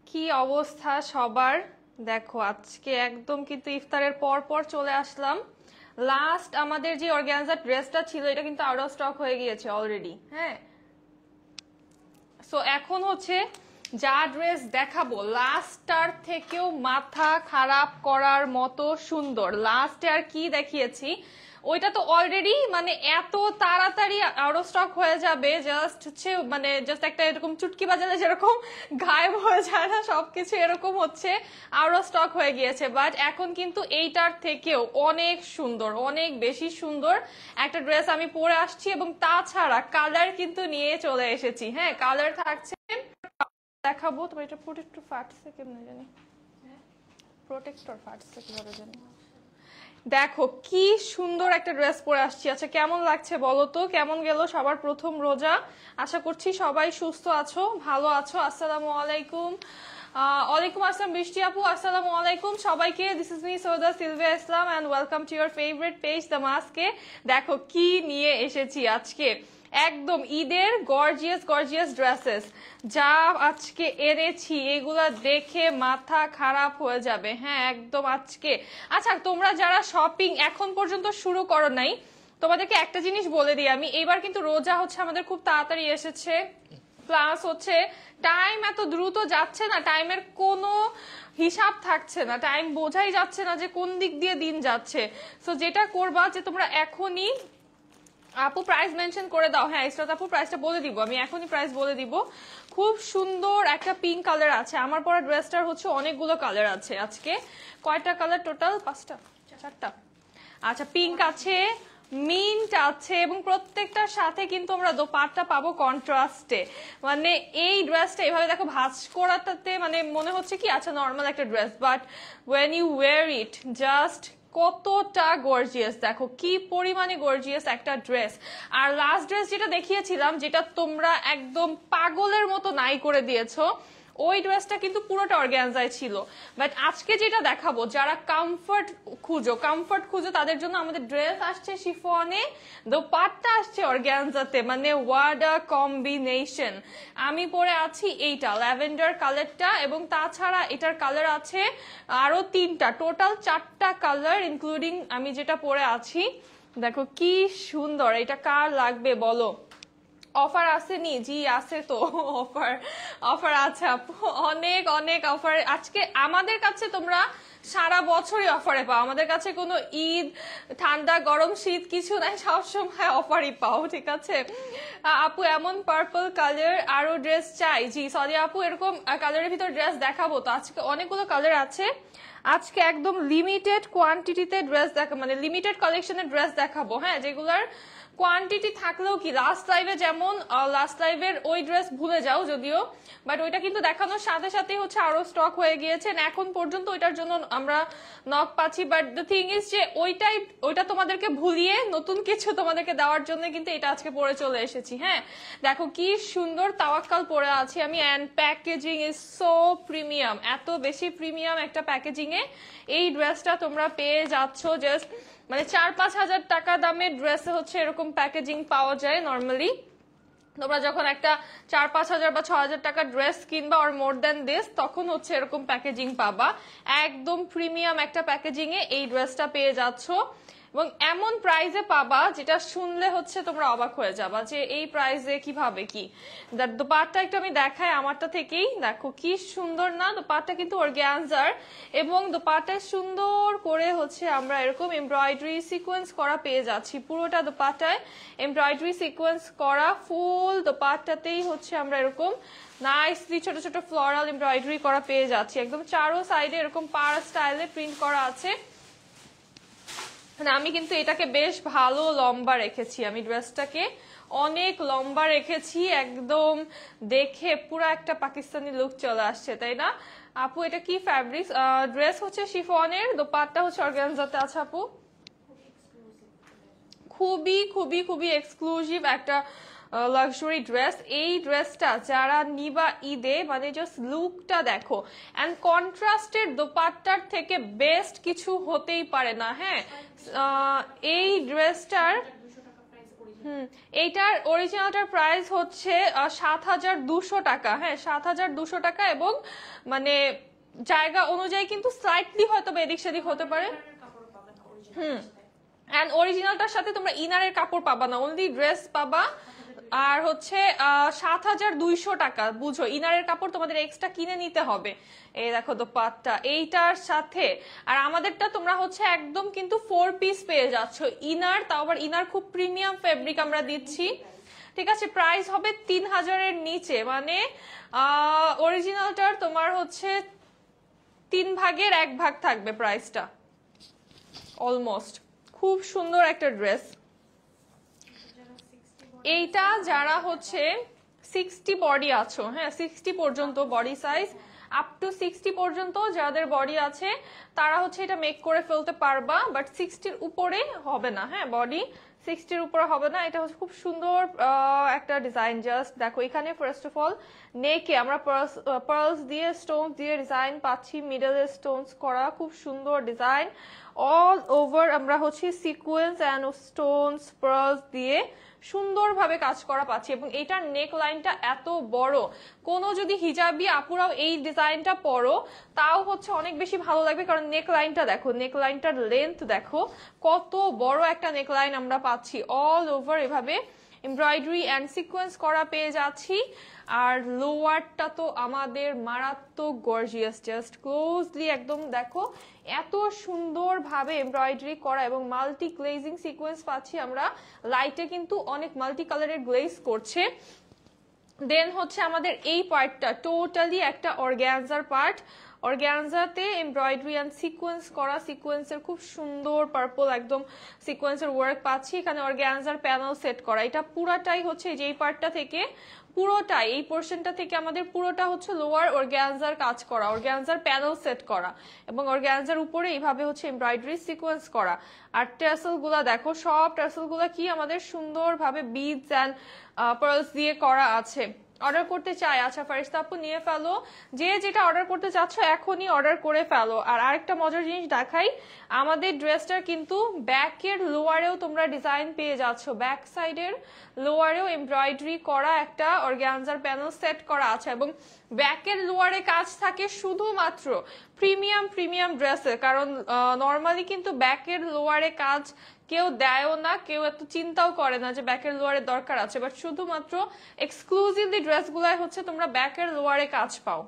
কি অবস্থা সবার? দেখো আজকে একদম কিন্তু ইফতারের পর পর চলে আসলাম। লাস্ট আমাদের যে অর্গানজা ড্রেসটা ছিল এটা কিন্তু আউট অফ স্টক হয়ে গিয়েছে অলরেডি। হ্যাঁ, সো এখন হচ্ছে যা ড্রেস দেখাবো লাস্টটার থেকেও মাথা খারাপ করার মতো সুন্দর। লাস্টে আর কি দেখিয়েছি ওইটা তো অলরেডি মানে এত তাড়াতাড়ি আউট অফ স্টক হয়ে যাবে, জাস্ট হচ্ছে মানে জাস্ট একটা এরকম চুটকি বাজালে যেরকম গায়েব হয়ে যায় না, সবকিছু এরকম হচ্ছে আউট অফ স্টক হয়ে গিয়েছে। বাট এখন কিন্তু এইটার থেকেও অনেক সুন্দর, অনেক বেশি সুন্দর একটা ড্রেস আমি পরে আসছি, এবং তাছাড়া কালার কিন্তু নিয়ে চলে এসেছি। হ্যাঁ, কালার থাকছে, দেখাবো। তোমার এটা প্রোটেক্টর ফাটছে কেমনে জানি, প্রোটেক্টর ফাটছে কিভাবে জানি। দেখো কি সুন্দর একটা ড্রেস পরে আসছি। আচ্ছা কেমন লাগছে বলো তো? কেমন গেল সবার প্রথম রোজা? আশা করছি সবাই সুস্থ আছো, ভালো আছো। আসসালামু আলাইকুম। ওয়ালাইকুম আসসালাম বৃষ্টি আপু, আসসালামু আলাইকুম সবাইকে। This is me Sauda Sylvia Islam and welcome to your favourite page the মাস্কে। দেখো কি নিয়ে এসেছি আজকে, একদম ঈদের গর্জিয়াস গর্জিয়াস ড্রেসেস যা আজকে এনেছি, এগুলা দেখে মাথা খারাপ হয়ে যাবে। হ্যাঁ একদম আজকে। আচ্ছা তোমরা যারা শপিং এখন পর্যন্ত শুরু করো নাই, তোমাদেরকে একটা জিনিস বলে দিই আমি, এইবার কিন্তু রোজা হচ্ছে আমাদের খুব তাড়াতাড়ি এসেছে, প্লাস হচ্ছে টাইম এত দ্রুত যাচ্ছে না, টাইমের কোনো হিসাব থাকছে না, টাইম বোঝাই যাচ্ছে না যে কোন দিক দিয়ে দিন যাচ্ছে। সো যেটা করবা যে তোমরা এখনই, আপু প্রাইস মেনশন করে দাও। হ্যাঁ ইসরাত আপু প্রাইসটা বলে দিব, আমি এখনই প্রাইস বলে দিব। খুব সুন্দর একটা পিঙ্ক কালার আছে, আমার পরা ড্রেসটার হচ্ছে অনেকগুলো কালার আছে আজকে। কয়টা কালার টোটাল? 5টা 4টা। আচ্ছা পিঙ্ক আছে, মিন্ট আছে, এবং প্রত্যেকটার সাথে কিন্তু আমরা দোপাট্টা পাবো কন্ট্রাস্টে। মানে এই ড্রেসটা এভাবে দেখো ভাঁজ করাটাতে মানে মনে হচ্ছে কি আচ্ছা নর্মাল একটা dress, but when you wear it just কতটা গর্জিয়াস। দেখো কি পরিমাণে গর্জিয়াস একটা ড্রেস। আর লাস্ট ড্রেস যেটা দেখিয়েছিলাম, যেটা তোমরা একদম পাগলের মতো নাই করে দিয়েছো, ওই ড্রেসটা কিন্তু পুরোটা অর্গানজায় ছিল। বাট আজকে যেটা দেখাবো, যারা কমফর্ট খুঁজো তাদের জন্য আমাদের ড্রেস আসছে শিফনে, দোপাট্টা আসছে অর্গানজাতে, মানে ওয়াট আ কম্বিনেশন। আমি পরে আছি এইটা ল্যাভেন্ডার কালারটা, এবং তাছাড়া এটার কালার আছে আরো 3টা, টোটাল 4টা কালার ইনক্লুডিং আমি যেটা পরে আছি। দেখো কি সুন্দর, এটা কার লাগবে বলো? অফার আসেনি? জি আছে তো, অফার আছে আপু, অনেক অনেক অফার আজকে আমাদের কাছে। তোমরা সারা বছরই অফারে পাও, আমাদের কাছে কোনো ঈদ ঠান্ডা গরম শীত কিছু নাই, সবসময় অফারই পাও। ঠিক আছে আপু, এমন পার্পল কালার আরো ড্রেস চাই। জি সরি আপু, এরকম কালারের ভিতর ড্রেস দেখাবো তো আজকে, অনেকগুলো কালার আছে আজকে, একদম লিমিটেড কোয়ান্টিটিতে ড্রেস দেখা, মানে লিমিটেড কালেকশনের ড্রেস দেখাবো। হ্যাঁ, যেগুলার কোয়ান্টিটি থাকলেও কি লাস্ট লাইভে যেমন, লাস্ট লাইভের ওই ড্রেস ভুলে যাও যদিও, বাট ওইটা কিন্তু দেখানোর সাথে সাথে হচ্ছে আরো স্টক হয়ে গিয়েছে, এখন পর্যন্ত ওইটার জন্য আমরা নক পাচ্ছি। বাট দ্য থিং ইজ যে ওইটা তোমাদেরকে ভুলিয়ে নতুন কিছু তোমাদেরকে দেওয়ার জন্য কিন্তু এটা আজকে পরে চলে এসেছি। হ্যাঁ দেখো কি সুন্দর তাওয়াক্কাল পরে আছি আমি, and packaging is so premium, এত বেশি প্রিমিয়াম একটা প্যাকেজিং এ এই ড্রেসটা তোমরা পেয়ে যাচ্ছ। জাস্ট মানে 4-5 হাজার টাকা দামের ড্রেসে হচ্ছে এরকম প্যাকেজিং পাওয়া যায় নর্মালি। তোমরা যখন একটা 4-5 হাজার বা 6 হাজার টাকা ড্রেস কিনবা অর মোর দেন দিস, তখন হচ্ছে এরকম প্যাকেজিং পাবা। একদম প্রিমিয়াম একটা প্যাকেজিং এ এই ড্রেসটা পেয়ে যাচ্ছ, এবং এমন প্রাইসে পাবা যেটা শুনলে হচ্ছে তোমরা অবাক হয়ে যাবা যে এই প্রাইসে কিভাবে কি। দোপাট্টা একটু আমি দেখাই আমারটা থেকেই, দেখো কি সুন্দর না দোপাট্টা, কিন্তু অর্গানজার, এবং দোপাট্টায় সুন্দর করে হচ্ছে আমরা এরকম এমব্রয়ডারি সিকোয়েন্স করা পেয়ে যাচ্ছি। পুরোটা দোপাট্টায় এমব্রয়ডারি সিকোয়েন্স করা, ফুল দোপাট্টাতেই হচ্ছে আমরা এরকম নাইসলি ছোট ছোট ফ্লোরাল এমব্রয়ডারি করা পেয়ে যাচ্ছি। একদম চারো সাইডে এরকম পার স্টাইলে প্রিন্ট করা আছে। আমি কিন্তু এটাকে বেশ ভালো লম্বা রেখেছি, আমি ড্রেসটাকে অনেক লম্বা রেখেছি, একদম দেখে পুরো একটা পাকিস্তানি লুক চলে আসছে, তাই না আপু? এটা কি ফ্যাব্রিক? ড্রেস হচ্ছে শিফনের, দোপাট্টা হচ্ছে অর্গানজাতে আছে আপু। খুবই খুবই খুবই এক্সক্লুসিভ একটা লাক্সারি ড্রেস। এই ড্রেসটা যারা নিবা ঈদে, মানে জাস্ট লুকটা দেখো, এন্ড কন্ট্রাস্টের দোপাট্টার থেকে বেস্ট কিছু হতেই পারে না। হ্যাঁ, এই ড্রেসটার এইটার অরিজিনালটার প্রাইস হচ্ছে 7,200 টাকা। হ্যাঁ, 7,200 টাকা, এবং মানে জায়গা অনুযায়ী কিন্তু স্লাইটলি হয়তো এদিক সেদিক হতে পারে। এন্ড অরিজিনালটার সাথে তোমরা ইনারের কাপড় পাবা না, অনলি ড্রেস পাবা। আর হচ্ছে 7,200 টাকা, বুঝো ইনারের কাপড় তোমাদের এক্সট্রা কিনে নিতে হবে। এই দেখো দোপাট্টা এইটার সাথে, আর আমাদেরটা তোমরা হচ্ছে একদম কিন্তু 4 পিস পেয়ে যাচ্ছ ইনার, তাও আবার ইনার খুব প্রিমিয়াম ফেব্রিক আমরা দিচ্ছি। ঠিক আছে, প্রাইস হবে 3,000-এর নিচে, মানে অরিজিনালটার তোমার হচ্ছে 3 ভাগের 1 ভাগ থাকবে প্রাইসটা অলমোস্ট। খুব সুন্দর একটা ড্রেস এইটা। যারা হচ্ছে 60 বডি আছো, হ্যাঁ 60 পর্যন্ত বডি সাইজ, আপ টু 60 পর্যন্ত যাদের বডি আছে তারা হচ্ছে এটা মেক করে ফেলতে পারবা, বাট 60-র উপরে হবে না। হ্যাঁ, বডি 60-র উপরে হবে না। এটা হচ্ছে খুব সুন্দর একটা ডিজাইন। জাস্ট দেখো এখানে ফার্স্ট অফ অল নেকে আমরা পার্লস দিয়ে স্টোনস দিয়ে ডিজাইন পাচ্ছি, মিডলে স্টোনস করা খুব সুন্দর ডিজাইন। অল ওভার আমরা হচ্ছে সিকোয়েন্স এন্ড স্টোনস পার্লস দিয়ে সুন্দরভাবে কাজ করা পাচ্ছি, এবং এইটার নেক লাইনটা এত বড়, কোনো যদি হিজাবি আপুরাও এই ডিজাইনটা পরো তাও হচ্ছে অনেক বেশি ভালো লাগবে, কারণ নেক লাইনটা দেখো, নেক লাইনটার লেন্থ দেখো কত বড় একটা নেক লাইন আমরা পাচ্ছি। অল ওভার এভাবে এমব্রয়ডারি অ্যান্ড সিকোয়েন্স করা পেয়ে যাচ্ছি। আর লোয়ারটা তো আমাদের মারাত্মক গর্জিয়াস, জাস্ট ক্লোজলি একদম দেখো এত সুন্দর ভাবে এমব্রয়ডারি করা, এবং মাল্টি গ্লেজিং সিকোয়েন্স পাচ্ছি আমরা। লাইটে কিন্তু অনেক মাল্টি কালারের গ্লেজ করছে। দেন হচ্ছে আমাদের এই পার্টটা টোটালি একটা অর্গ্যানজার পার্ট, অর্গ্যানজাতে এমব্রয়ডারি এন্ড সিকোয়েন্স করা, সিকোয়েন্সের খুব সুন্দর পার্পল একদম সিকোয়েন্সের ওয়ার্ক পাচ্ছি। এখানে অর্গ্যানজার প্যানেল সেট করা, এটা পুরাটাই হচ্ছে যেই পার্টটা থেকে পুরোটাই এই পোর্শনটা থেকে আমাদের পুরোটা হচ্ছে লোয়ার অর্গ্যানজার কাজ করা, অর্গ্যানজার প্যানেল সেট করা, এবং অর্গ্যানজার উপরে এইভাবে হচ্ছে এমব্রয়ডারি সিকোয়েন্স করা। আর টেসেল গুলা দেখো, সব টেসেল গুলা কি আমাদের সুন্দরভাবে বিডস এন্ড পার্লস দিয়ে করা আছে। অর্ডার করতে চাই, আচ্ছা ফারিস্তা আপু নিয়ে ফেলো, যে যেটা অর্ডার করতে চাচ্ছ এখনই অর্ডার করে ফেলো। আর আরেকটা মজার জিনিস দেখাই, আমাদের ড্রেসটার কিন্তু ব্যাকের লোয়ারেও তোমরা ডিজাইন পেয়ে যাচ্ছ, ব্যাক সাইডের লোয়ারেও এমব্রয়ডারি করা একটা অর্গ্যানজার প্যানেল সেট করা আছে, এবং ব্যাকের লোয়ারে কাজ থাকে শুধুমাত্র প্রিমিয়াম ড্রেসে, কারণ নর্মালি কিন্তু ব্যাকের লোয়ারে কাজ কেউ দেয়ও না, কেউ এত চিন্তাও করে না যে ব্যাকের লোয়ারের দরকার আছে, বাট শুধুমাত্র এক্সক্লুসিভলি ড্রেসগুলাই হচ্ছে তোমরা ব্যাকের লোয়ারে কাজ পাও।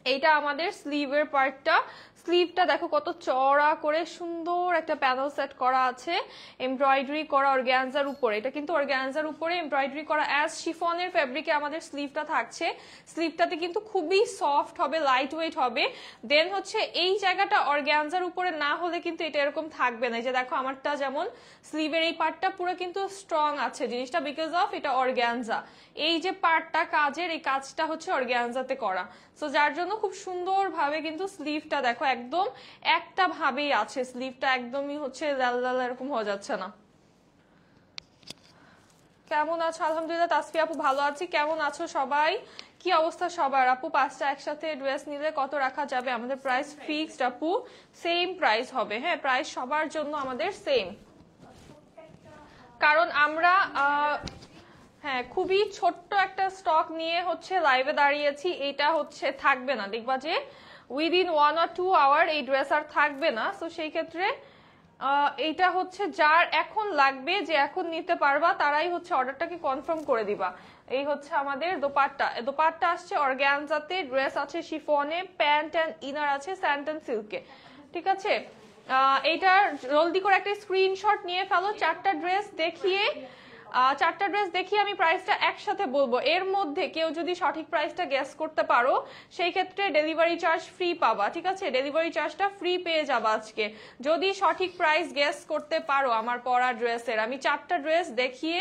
এইটা আমাদের স্লিভের পার্টটা, স্লিভটা দেখো কত চওড়া করে সুন্দর একটা প্যানেল সেট করা আছে, এমব্রয়ডারি করা অর্গ্যানজার উপরে। এটা কিন্তু অর্গ্যানজার উপরে এমব্রয়ডারি করা অ্যাজ শিফনের ফেব্রিকে আমাদের স্লিভটা থাকছে। স্লিভটাতে কিন্তু খুবই সফট হবে, লাইট ওয়েট হবে। দেন হচ্ছে এই জায়গাটা অর্গ্যানজার উপরে না হলে কিন্তু এটা এরকম থাকবে না। এই যে দেখো আমারটা যেমন স্লিভের এই পার্টটা পুরো কিন্তু স্ট্রং আছে জিনিসটা, বিকজ অফ এটা অর্গ্যানজা। এই যে পার্টটা কাজের, এই কাজটা হচ্ছে অর্গ্যানজাতে করা, সো যার জন্য খুব সুন্দর ভাবে কিন্তু স্লিভটা দেখো একদম একটা ভাবেই আছে, স্লিভটা একদমই হচ্ছে লাল লাল এরকম হয়ে যাচ্ছে না। কেমন আছো? আলহামদুলিল্লাহ তাসফি আপু ভালো আছি, কেমন আছো সবাই? কি অবস্থা সবার? আপু 5টা একসাথে ড্রেস নিলে কত রাখা যাবে? আমাদের প্রাইস ফিক্সড আপু, সেম প্রাইস হবে। হ্যাঁ, প্রাইস সবার জন্য আমাদের সেম, কারণ আমরা হ্যাঁ খুবই ছোট্ট একটা স্টক নিয়ে হচ্ছে লাইভে দাঁড়িয়েছি। এটা হচ্ছে থাকবে না, দেখবা যে উইদিন 1 or 2 আওয়ার এই ড্রেস আর থাকবে না। তো সেই ক্ষেত্রে এইটা হচ্ছে যার এখন লাগবে, যে এখন নিতে পারবা তারাই হচ্ছে অর্ডারটাকে কনফার্ম করে দিবা। এই হচ্ছে আমাদের দোপাট্টা, দোপাট্টা আসছে অর্গ্যানজাতে, ড্রেস আছে শিফনে, প্যান্ট এন্ড ইনার আছে স্যান্টন সিল্কে। ঠিক আছে, এইটার জলদি করে একটা স্ক্রিনশট নিয়ে ফেলো। 4টা ড্রেস দেখিয়ে আমি প্রাইসটা একসাথে বলবো। এর মধ্যে কেউ যদি সঠিক প্রাইসটা গেস করতে পারো সেই ক্ষেত্রে ডেলিভারি চার্জ ফ্রি পাবা। ঠিক আছে, ডেলিভারি চার্জটা ফ্রি পেয়ে যাবা আজকে যদি সঠিক প্রাইস গেস করতে পারো আমার পরা ড্রেসের। আমি 4টা ড্রেস দেখিয়ে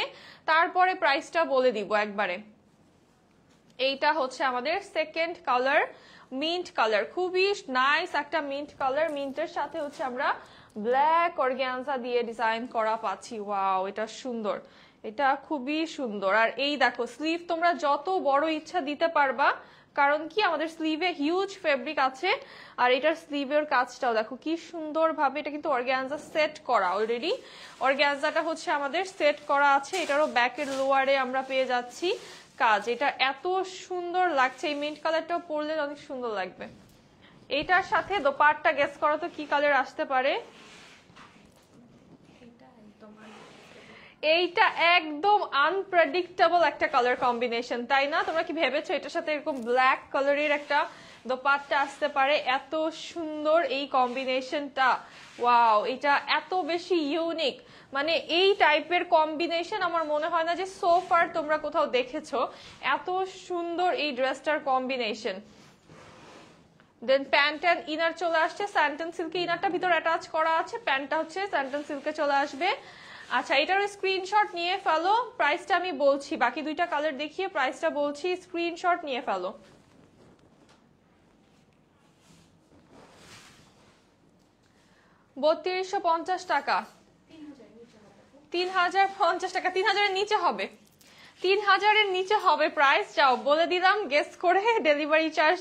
তারপরে প্রাইসটা বলে দিব একবারে। এইটা হচ্ছে আমাদের সেকেন্ড কালার, মিন্ট কালার, খুবই নাইস একটা মিন্ট কালার। মিন্টের সাথে হচ্ছে আমরা ব্ল্যাক অর্গ্যানজা দিয়ে ডিজাইন করা পাচ্ছি। ওয়াও, এটা সুন্দর, এটা খুবই সুন্দর। আর এই দেখো স্লিভ তোমরা যত বড় ইচ্ছা দিতে পারবা, কারণ কি আমাদের স্লিভে হিউজ ফেব্রিক আছে। আর এটার স্লিভের কাজটাও দেখো কি সুন্দর ভাবে, এটা কিন্তু অর্গানজা সেট করা অলরেডি। অর্গানজাটা হচ্ছে আমাদের সেট করা আছে, এটারও ব্যাকের লোয়ারে আমরা পেয়ে যাচ্ছি কাজ। এটা এত সুন্দর লাগছে, এই মিন্ট কালারটাও পরলে অনেক সুন্দর লাগবে। এইটার সাথে দোপাট্টা গেস করো তো কি কালার আসতে পারে। এইটা একদম আনপ্রেডিক্টেবল একটা কালার কম্বিনেশন, তাই না? তোমরা কি ভেবেছো এটার সাথে এরকম ব্ল্যাক কালারের একটা দোপাট্টা আসতে পারে? এত সুন্দর এই কম্বিনেশনটা, ওয়াও! এটা এত বেশি ইউনিক, মানে এই টাইপের কম্বিনেশন আমার মনে হয় না যে সোফার তোমরা কোথাও দেখেছো। এত সুন্দর এই ড্রেসটার combination. Then pant and inner চলে আসছে স্যান্টন সিল্কে, ইনারটা ভিতর অ্যাটাচ করা আছে, প্যান্টটা হচ্ছে স্যান্টন সিল্কে চলে আসবে। আচ্ছা, এটার স্ক্রিনশট নিয়ে ফেলো, প্রাইসটা আমি বলছি, বাকি দুইটা কালার দেখিয়ে প্রাইসটা বলছি, স্ক্রিনশট নিয়ে ফেলো। 3250 টাকা, 3050 টাকা, 3000-এর নিচে হবে, 3000-এর নিচে হবে প্রাইস। যাও বলে দিলাম, গেস করে ডেলিভারি চার্জ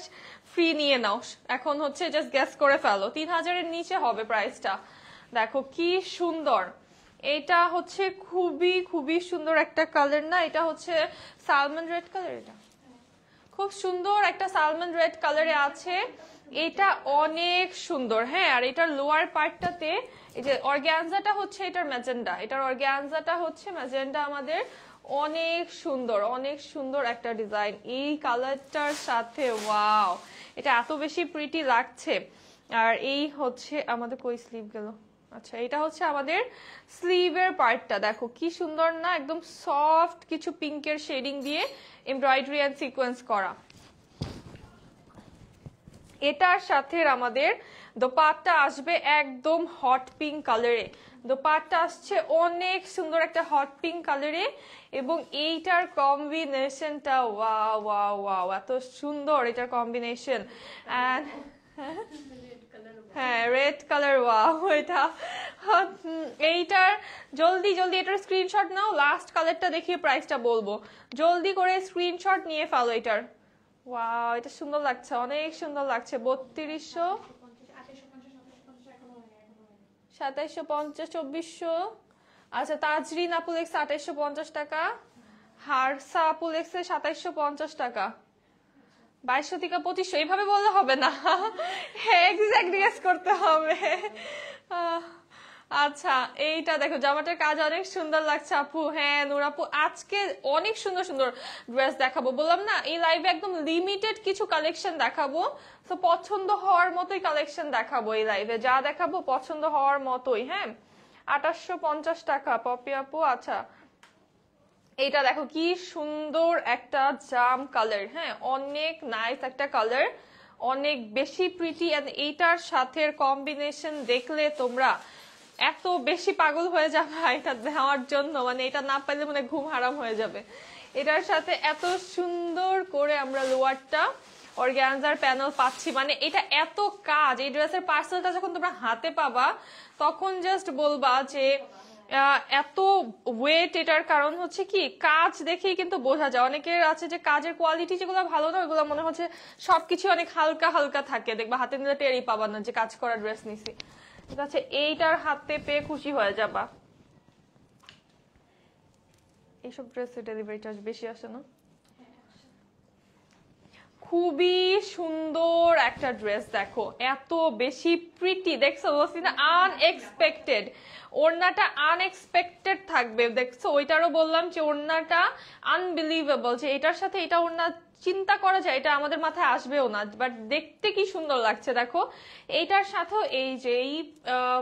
ফ্রি নিয়ে নাও। এখন হচ্ছে জাস্ট গেস করে ফেলো, 3000-এর নিচে হবে প্রাইসটা। দেখো কি সুন্দর, এটা হচ্ছে খুবই খুবই সুন্দর একটা কালার না? এটা হচ্ছে সালমন রেড কালার, এটা খুব সুন্দর একটা সালমন রেড কালারে আছে, এটা অনেক সুন্দর। হ্যাঁ, আর এটার লোয়ার পার্টটাতে এই যে অর্গানজাটা হচ্ছে এটার ম্যাজেন্ডা, এটার অর্গানজাটা হচ্ছে ম্যাজেন্ডা আমাদের, অনেক সুন্দর, অনেক সুন্দর একটা ডিজাইন এই কালারটার সাথে। ওয়াও, এটা এত বেশি প্রিটি লাগছে। আর এই হচ্ছে আমাদের, কই স্লিভ গেল? আচ্ছা, এটা হচ্ছে আমাদের স্লিভের পার্টটা, দেখো কি সুন্দর না? একদম সফট কিছু পিঙ্কের শেডিং দিয়ে এমব্রয়ডারি এন্ড সিকোয়েন্স করা। এটার সাথে আমাদের দোপাট্টা আসবে একদম হট পিঙ্ক কালারে, দোপাট্টা আসছে অনেক সুন্দর একটা হট পিঙ্ক কালারে, এবং এইটার কম্বিনেশনটা ওয়াও ওয়াও ওয়াও, এত সুন্দর এটার কম্বিনেশন। এন্ড হ্যাঁ, রেড কালার, ওয়াও! এটা এইটার জলদি জলদি এটার স্ক্রিনশট নাও, লাস্ট কালারটা দেখিয়ে প্রাইসটা বলবো। জলদি করে স্ক্রিনশট নিয়ে ফেলো এটার। ওয়াও, এটা সুন্দর লাগছে, অনেক সুন্দর লাগছে। 3200, 2750, 2400। আচ্ছা, তাজরিন আপুলেক্স 2850 টাকা, হারসা আপুলেক্সে 2750 টাকা, 2200 থেকে 2500, এইভাবে বললে হবে না, এক্সাক্ট গেস করতে হবে। আচ্ছা, এইটা দেখো, জামাটার কাজ অনেক সুন্দর লাগছে আপু। হ্যাঁ নূর আপু, আজকে অনেক সুন্দর সুন্দর ড্রেস দেখাবো, বললাম না এই লাইভে একদম লিমিটেড কিছু কালেকশন দেখাবো, তো পছন্দ হওয়ার মতোই কালেকশন দেখাবো এই লাইভে, যা দেখাবো পছন্দ হওয়ার মতোই। হ্যাঁ, 2850 টাকা পপি আপু। আচ্ছা, এইটা দেখো কি সুন্দর একটা জাম কালার, হ্যাঁ অনেক নাইস একটা কালার, অনেক বেশি প্রিটি। এইটার সাথে কম্বিনেশন দেখলে তোমরা এত বেশি পাগল হয়ে যাবে এটা দেওয়ার জন্য, মানে এটা না পাইলে মানে ঘুম হারাম হয়ে যাবে। এটার সাথে এত সুন্দর করে আমরা লোয়ারটা অর্গানজার প্যানেল পাচ্ছি, মানে এটা এত কাজ, এই ড্রেসের পার্সেলটা যখন তোমরা হাতে পাবা তখন জাস্ট বলবা যে এত ওয়েট। এটার কারণ হচ্ছে কি, কাজ দেখেই কিন্তু বোঝা যায়। অনেকের আছে যে কাজের কোয়ালিটি যেগুলো ভালো না, ওইগুলো মনে হচ্ছে সবকিছু অনেক হালকা হালকা থাকে, দেখবা হাতে নিলে টেরই পাবা না যে কাজ করা ড্রেস নিছি। ঠিক আছে, এইটার হাতে পেয়ে খুশি হয়ে যাবা। এইসব ড্রেসের ডেলিভারি চার্জ বেশি আসে না? খুবই সুন্দর একটা ড্রেস, দেখো এত বেশি প্রিটি, দেখছো বলছি না আনএক্সপেক্টেড। ওড়নাটা আনএক্সপেক্টেড থাকবে, দেখছো ওইটারও বললাম যে ওড়নাটা আনবিলিভেবল, যে এটার সাথে এটা ওড়না চিন্তা করা যায়, এটা আমাদের মাথায় আসবেও না, বাট দেখতে কি সুন্দর লাগছে। দেখো এইটার সাথেও এই যে এই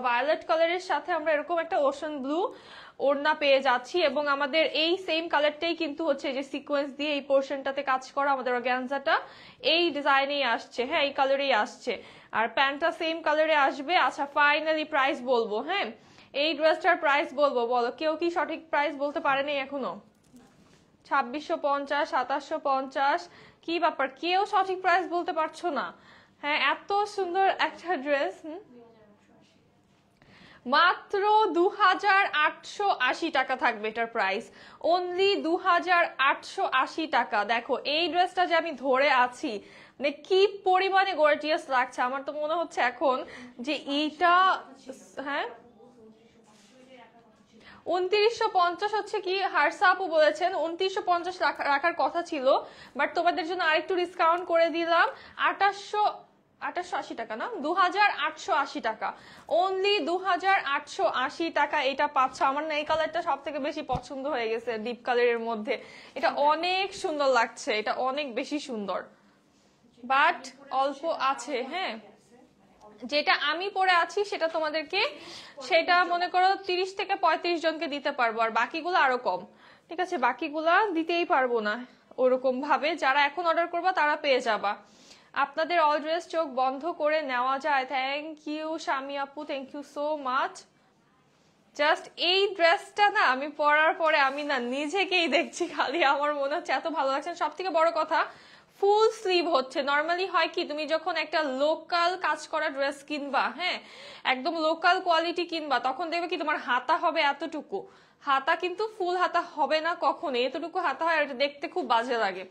ভায়োলেট কালারের সাথে আমরা এরকম একটা ওশান ব্লু ওড়না পেয়ে যাচ্ছি, এবং আমাদের এই সেম কালারটাই কিন্তু হচ্ছে যে সিকোয়েন্স দিয়ে এই পোর্শনটাতে কাজ করা, আমাদের অর্গানজাটা এই ডিজাইনেই আসছে, হ্যাঁ এই কালারেই আসছে, আর প্যান্টটা সেম কালারে আসবে। আচ্ছা, ফাইনালি প্রাইস বলবো। হ্যাঁ, এই ড্রেসটার প্রাইস বলবো, বলো কেউ কি সঠিক প্রাইস বলতে পারেনি এখনো? 2650, 2750, কি ব্যাপার, কেউ সঠিক প্রাইস বলতে পারছো না? হ্যাঁ, এত সুন্দর একটা ড্রেস। মাত্র 2880 টাকা থাকবে এটার প্রাইস, অনলি 2880 টাকা। দেখো এই ড্রেসটা যে আমি ধরে আছি, মানে কি পরিমাণে গর্জিয়াস লাগছে, আমার তো মনে হচ্ছে এখন যে এইটা, হ্যাঁ 2950 হচ্ছে কি, হারসা আপু বলেছেন 2950 রাখার কথা ছিল, বাট তোমাদের জন্য আরেকটু ডিসকাউন্ট করে দিলাম 2880 টাকা, না 2880 টাকা, অনলি 2880 টাকা এটা পাচ্ছ। আমার না এই কালারটা সব থেকে বেশি পছন্দ হয়ে গেছে ডিপ কালারের মধ্যে, এটা অনেক সুন্দর লাগছে, এটা অনেক বেশি সুন্দর, বাট অল্প আছে। হ্যাঁ যেটা আমি পরে আছি সেটা তোমাদেরকে, সেটা মনে করো 30 থেকে 35 জনকে দিতে পারবো, আর বাকিগুলো আরো কম, ঠিক আছে, বাকিগুলা দিতেই পারবো না ওরকম ভাবে, যারা এখন অর্ডার করবা তারা পেয়ে যাবা। আপনাদের অল ড্রেস চোখ বন্ধ করে নেওয়া যায়। থ্যাংক ইউ শামি আপু, thank you so much. Just এই ড্রেসটা না আমি পরার পরে আমি না নিজেকেই দেখছি খালি, আমার মনে হচ্ছে এত ভালো লাগছে। সব থেকে বড় কথা ফুল স্লিভ হচ্ছে। নর্মালি হয় কি, তুমি যখন একটা লোকাল কাজ করা ড্রেস কিনবা, হ্যাঁ একদম লোকাল কোয়ালিটি কিনবা, তখন দেখবে কি তোমার হাতা হবে এতটুকু, হাতা কিন্তু ফুল হাতা হবে না কখনো, এতটুকু হাতা হয়, আর এটা দেখতে খুব বাজে লাগে।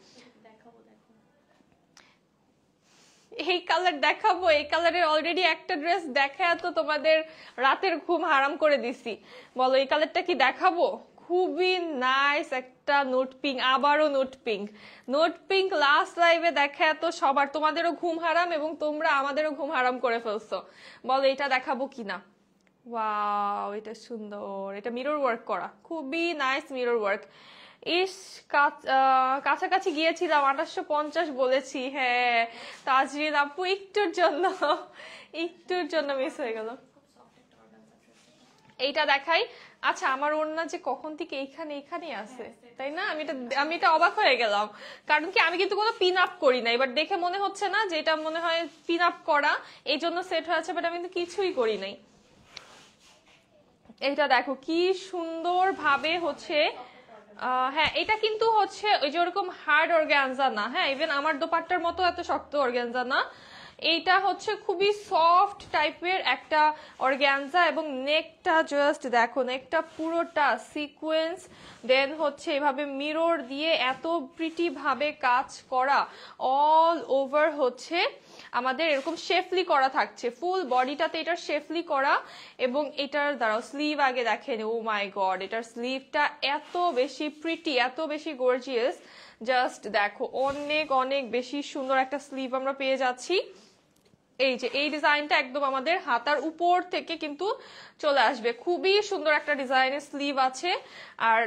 এই কালার দেখাবো? এই কালারের অলরেডি একটা ড্রেস দেখা তো তোমাদের রাতের ঘুম হারাম করে দিছি, বলো এই কালারটা কি দেখাবো? খুবই নাইস একটা নোট পিঙ্ক, আবারও note pink, note pink last লাইভে দেখা তো সবার, তোমাদেরও ঘুম হারাম এবং তোমরা আমাদেরও ঘুম হারাম করে ফেলছো, বলো এটা দেখাবো কিনা? ওয়াও এটা সুন্দর, এটা মিরর ওয়ার্ক করা, খুবই নাইস মিরর ওয়ার্ক। ইস কাছাকাছি গিয়েছিলাম, 2850 বলেছি, হ্যাঁ তাজরিন আপু একটুর জন্য মিস হয়ে গেল। এইটা দেখাই। আচ্ছা আমার ওড়না যে কখন থেকে এইখানে আছে, তাই না? আমি এটা অবাক হয়ে গেলাম, কারণ কি আমি কিন্তু কোনো পিন আপ করি না, এবার দেখে মনে হচ্ছে না যে এটা মনে হয় পিন আপ করা, এই জন্য সেট হয়েছে, বাট আমি কিন্তু কিছুই করি নাই। এটা দেখো কি সুন্দর ভাবে হচ্ছে, হ্যাঁ এটা কিন্তু হচ্ছে ওই যে ওরকম হার্ড অর্গানজা না, হ্যাঁ ইভেন আমার দোপাট্টার মতো এত শক্ত অর্গানজা না, এইটা হচ্ছে খুবই সফট টাইপের একটা অর্গানজা, এবং নেকটা জাস্ট দেখো, নেকটা পুরোটা সিকোয়েন্স, দেন হচ্ছে এভাবে মিরর দিয়ে এত প্রিটি ভাবে কাজ করা, অল ওভার হচ্ছে আমাদের এরকম শেফলি করা থাকছে, ফুল বডিটাতে এটা শেফলি করা, এবং এটার দ্বারা স্লিভ আগে দেখেন, ও মাই গড এটার স্লিভটা এত বেশি প্রিটি, এত বেশি গর্জিয়াস, জাস্ট দেখো অনেক অনেক বেশি সুন্দর একটা স্লিভ আমরা পেয়ে যাচ্ছি। এই যে এই ডিজাইনটা একদম আমাদের হাতার উপর থেকে কিন্তু চলে আসবে, খুবই সুন্দর একটা ডিজাইনের স্লিভ আছে। আর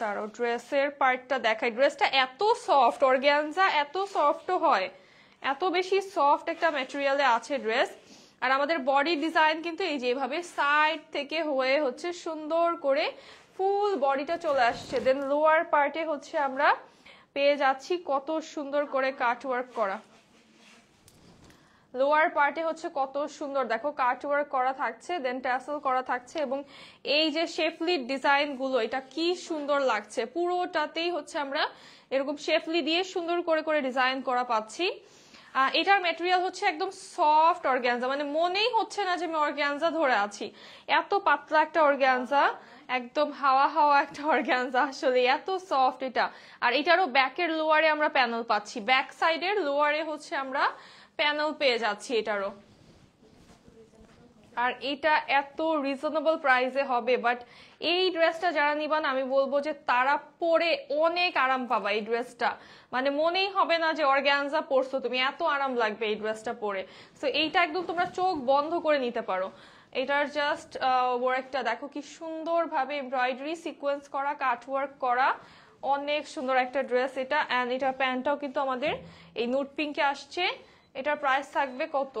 দাঁড়াও ড্রেসের পার্টটা দেখাই, ড্রেসটা এত সফট, অর্গানজা এত সফটও হয়, এত বেশি সফট একটা ম্যাটেরিয়ালে আছে ড্রেস। আর আমাদের বডি ডিজাইন কিন্তু এই যে এভাবে সাইড থেকে হয়ে হচ্ছে সুন্দর করে ফুল বডিটা চলে আসছে, দেন লোয়ার পার্টে হচ্ছে আমরা পেয়ে যাচ্ছি কত সুন্দর করে কাট ওয়ার্ক করা, লোয়ার পার্টে হচ্ছে কত সুন্দর দেখো কাট ওয়ার্ক করা থাকছে, দেন ট্যাসেল করা থাকছে, এবং এই যে শেফলি ডিজাইন গুলো এটা কি সুন্দর লাগছে, পুরোটাতেই হচ্ছে আমরা এরকম শেফলি দিয়ে সুন্দর করে করে ডিজাইন করা পাচ্ছি। এটার ম্যাটেরিয়াল হচ্ছে একদম সফট অর্গানজা, মানে মনেই হচ্ছে না যে আমি অর্গানজা ধরে আছি, এত পাতলা একটা অর্গানজা, একদম হাওয়া হাওয়া একটা অর্গানজা, আসলে এত সফট এটা। আর এটারও ব্যাকের লোয়ারে আমরা প্যানেল পাচ্ছি, ব্যাক সাইডের লোয়ারে হচ্ছে আমরা প্যানেল পেয়ে যাচ্ছি এটারও। আর এটা এত রিজনেবল প্রাইসে হবে, বাট এই ড্রেসটা যারা নিবান আমি বলবো যে তারা পরে অনেক আরাম পাবা এই ড্রেসটা, মানে মনেই হবে না যে অর্গানজা পরছো তুমি, এত আরাম লাগবে এই ড্রেসটা পরে। সো এইটা একদম তোমরা চোখ বন্ধ করে নিতে পারো। এটার জাস্ট ওয়ার্কটা দেখো কি সুন্দর ভাবে এমব্রয়ডারি সিকোয়েন্স করা, কাটওয়ার্ক করা, অনেক সুন্দর একটা ড্রেস এটা। অ্যান্ড এটা প্যান্টটাও কিন্তু আমাদের এই নুট পিঙ্কে আসছে। এটার প্রাইস থাকবে কত?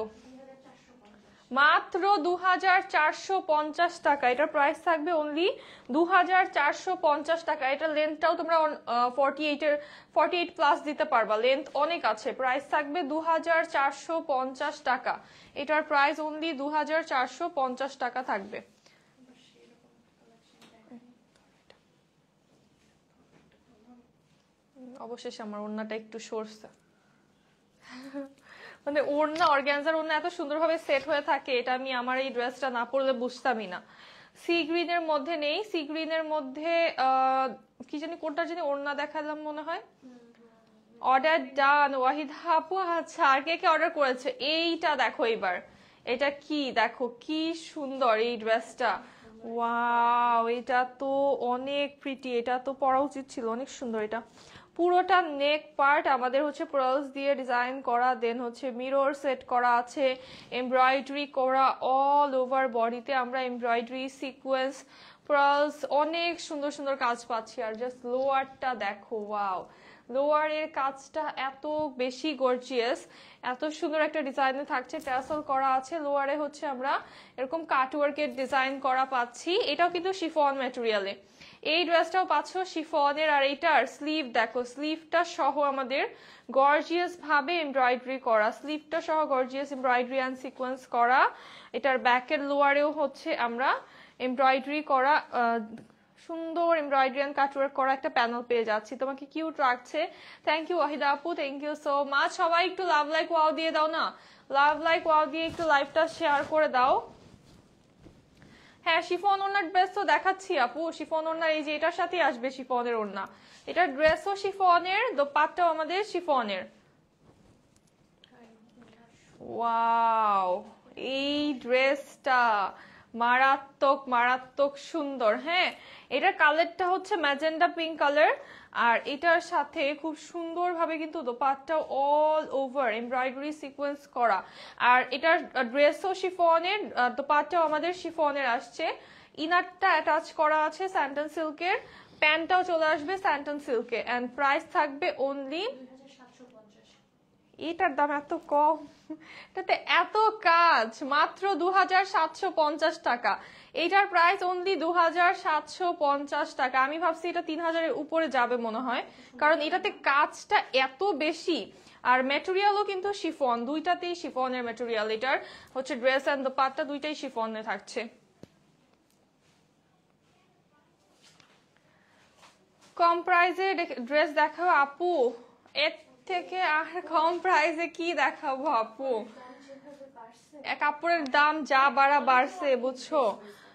মাত্র 2450 টাকা। এটার প্রাইস থাকবে অনলি 2450 টাকা। এটা লেন্থটাও তোমরা 48 প্লাস দিতে পারবা, লেন্থ অনেক আছে। প্রাইস থাকবে 2450 টাকা। এটার প্রাইস অনলি 2450 টাকা থাকবে। অবশেষে আমার ওড়নাটা একটু সরছে, মানে ওড়না অর্গানজার ওড়না এত সুন্দরভাবে সেট হয়ে থাকে, এটা আমি আমার এই ড্রেসটা না পরলে বুঝতামই না। সি গ্রিনের মধ্যে নেই, সি গ্রিনের মধ্যে কি জানি কোনটা জানি ওড়না দেখালাম মনে হয়। অর্ডার ডান ওয়াহিদা আপু। আচ্ছা, আর কে কে অর্ডার করেছে? এইটা দেখো এবার, এটা কি দেখো কি সুন্দর এই ড্রেসটা। ওয়াও, এটা তো অনেক প্রিটি, এটা তো পরা উচিত ছিল, অনেক সুন্দর। এটা পুরোটা নেক পার্ট আমাদের হচ্ছে পার্লস দিয়ে ডিজাইন করা, দেন হচ্ছে মিরর সেট করা আছে, এমব্রয়ডারি করা অল ওভার বডিতে আমরা এমব্রয়ডারি সিকোয়েন্স পার্লস অনেক সুন্দর সুন্দর কাজ পাচ্ছি। আর জাস্ট লোয়ারটা দেখো, ওয়াও, লোয়ারের কাজটা এত বেশি গর্জিয়াস, এত সুন্দর একটা ডিজাইনে থাকছে, ট্যাসল করা আছে। লোয়ারে হচ্ছে আমরা এরকম কাটওয়ার্কের ডিজাইন করা পাচ্ছি, এটাও কিন্তু শিফন ম্যাটেরিয়ালে। এই ড্রেসটাও পাচ্ছ শিফনের। আর এইটার স্লিভ দেখো, স্লিভটা সহ আমাদের গর্জিয়াস ভাবে এমব্রয়ডারি করা, স্লিভটা সহ গর্জিয়াস এমব্রয়ডারি অ্যান্ড সিকোয়েন্স করা। এটার ব্যাকের লোয়ারেও হচ্ছে আমরা এমব্রয়ডারি করা সুন্দর এমব্রয়ডারি অ্যান্ড কাটওয়ার্ক করা একটা প্যানেল পেয়ে যাচ্ছি। তোমাকে কিউট লাগছে। থ্যাংক ইউ ওয়াহিদা আপু, থ্যাংক ইউ সো মাচ। সবাই একটু লাভ লাইক ওয়াও দিয়ে দাও না, লাভ লাইক ওয়াও দিয়ে একটু লাইভটা শেয়ার করে দাও। হ্যাঁ, শিফন ওড়নার ড্রেস তো দেখাচ্ছি আপু, শিফন ওড়না এই যে এটার সাথে আসবে শিফনের ওড়না। এটার ড্রেসও শিফনের, দোপাট্টাও আমাদের শিফনের। ওয়াও, এই ড্রেসটা মারাত্মক মারাত্মক সুন্দর। হ্যাঁ, এটার কালারটা হচ্ছে ম্যাজেন্ডা পিঙ্ক কালার, আর এটার সাথে খুব সুন্দরভাবে কিন্তু dupatta all over embroidery sequence করা। আর এটার ড্রেসও শিফনের, দোপাট্টাও আমাদের শিফনের আসছে। ইনারটা অ্যাটাচ করা আছে স্যান্টন সিল্কের, প্যান্টটাও চলে আসবে স্যান্টন সিল্কে, এন্ড প্রাইস থাকবে অনলি। এটার দাম এত কম, এটাতে এত কাজ, মাত্র 2750 টাকা। এইটার প্রাইস অনলি 2750 টাকা। আমি ভাবছি এটা 3000-এর উপরে যাবে মনে হয়, কারণ এটাতে কাজটা এত বেশি। আর ম্যাটেরিয়ালও কিন্তু শিফন, দুইটাতেই শিফনের ম্যাটেরিয়াল। এটার হচ্ছে ড্রেস এন্ড দোপাট্টা দুইটাই শিফনে থাকছে। কম প্রাইসে ড্রেস দেখাও আপু, এর থেকে আর কম প্রাইসে কি দেখাবো আপু? কাপড়ের দাম যা বাড়ছে বুঝছো।